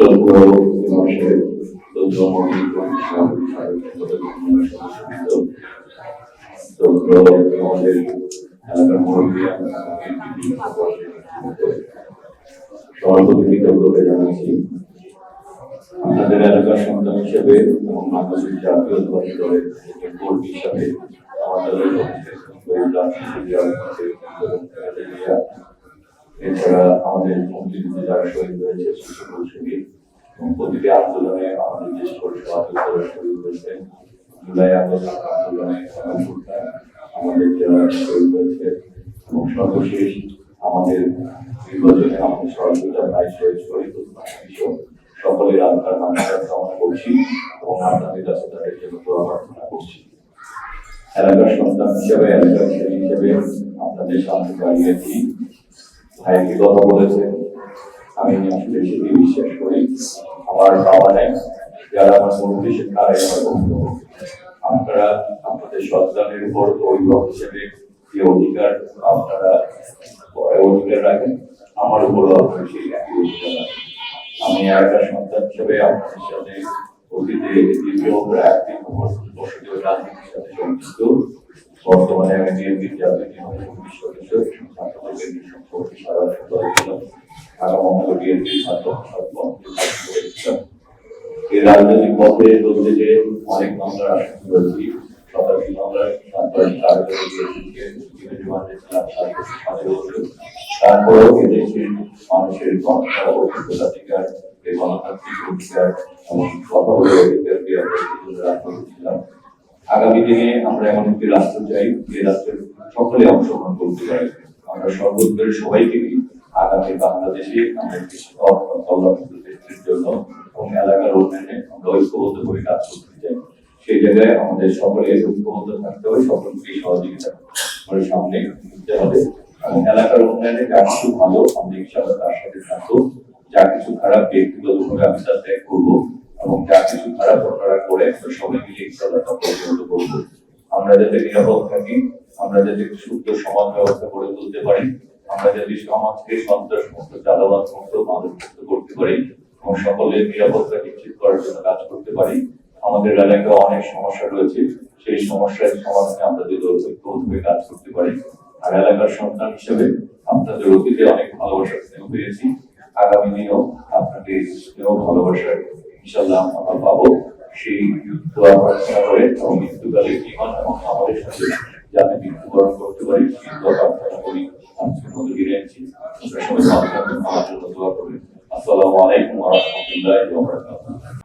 কৃতজ্ঞতা জানাচ্ছি আপনাদের এলাকার সন্তান হিসেবে এবং বাংলাদেশের জাতীয়তাবাদী দলের কর্মী হিসাবে আমাদের এছাড়া আমাদের মুক্তিযুদ্ধে যারা শহীদ হয়েছে সকল শহীদ এবং প্রতিটি আন্দোলনে আমাদের যে সকল সহযোগিতা শহীদ হয়েছে জুলাই আগস্ট আন্দোলনে আমাদের যারা শহীদ হয়েছে এবং সর্বশেষ আমাদের নির্বাচনে আমাদের সহযোগিতা প্রায় শহীদ সকলের আত্মার মানবতা কামনা করছি এবং আপনাদের কাছে তাদের জন্য দোয়া প্রার্থনা করছি। এলাকার সন্তান হিসেবে এলাকার ছেলে হিসেবে আপনাদের সামনে দাঁড়িয়েছি। ভাইকে কথা বলেছে, আমি আসলে সেটি বিশ্বাস করি। আমার বাবা নেই, যারা আমার মূল তারাই আমার বন্ধু। আপনারা আপনাদের সন্তানের উপর অভিভাবক হিসেবে যে অধিকার আপনারা অধিকার রাখেন, আমার উপরও আপনার সেই একই অধিকার রাখেন। আমি এলাকার সন্তান হিসেবে আপনাদের সাথে অতীতে দীর্ঘ প্রায় 3 বছর রাজনীতির সাথে সংযুক্ত। বর্তমানে আমি বিএনপির জাতীয় কমিটির সদস্য, এই রাজনৈতিক পথে চলতে যে অনেক মামলার আশঙ্কা করেছি, শতাব্দী মামলার তারপরেও এদেশের মানুষের গণতান্ত্রিক এই গণতান্ত্রিক অধিকার এবং কথা বলে অধিকারকে আমরা আগামী দিনে আমরা এমন একটি রাষ্ট্র চাই যে রাষ্ট্রের সকলে অংশগ্রহণ করতে পারে। আমরা সর্বত্রের সবাইকে আগামী বাংলাদেশে আমরা দেশের জন্য এবং এলাকার উন্নয়নে আমরা ঐক্যবদ্ধভাবে কাজ করতে চাই। সেই জায়গায় আমাদের সকলে ঐক্যবদ্ধ থাকতে হবে, সকলকে সহযোগিতা করে সামনে নিতে হবে এবং এলাকার উন্নয়নে যা কিছু ভালো আমরা ইনশাআল্লাহ তার সাথে থাকবো। যা কিছু খারাপ ব্যক্তিগতভাবে আমি তা ত্যাগ করবো এবং যা কিছু খারাপ আপনারা করে সবাই মিলে ইনশাআল্লাহ তা প্রতিহত করবো। আমরা যাতে নিরাপদ থাকি, আমরা যাতে সুস্থ সমাজ ব্যবস্থা গড়ে তুলতে পারি, আমরা যাতে সমাজকে সন্ত্রাস মুক্ত, চাঁদাবাদ মুক্ত, মাদক মুক্ত করতে পারি এবং সকলের নিরাপত্তা নিশ্চিত করার জন্য কাজ করতে পারি। আমাদের এলাকায় অনেক সমস্যা রয়েছে, সেই সমস্যার সমাধানে আমরা যদি ঐক্যবদ্ধভাবে কাজ করতে পারি। আর এলাকার সন্তান হিসেবে আপনাদের অতীতে অনেক ভালোবাসার স্নেহ পেয়েছি, আগামী দিনেও আপনাকে স্নেহ ভালোবাসার ইনশাআল্লাহ আমরা পাবো। সেই দোয়া প্রার্থনা করে এবং মৃত্যুকালে ঈমান এবং আমাদের সাথে যাতে মৃত্যুবরণ করতে পারি সেই দোয়া প্রার্থনা করি। আজকের মতো বিদায় নিচ্ছি। সবাই ভালো থাকবেন, আমার জন্য দোয়া করবেন। আসসালামু আলাইকুম ওয়া রাহমাতুল্লাহি ওয়া বারাকাতুহু।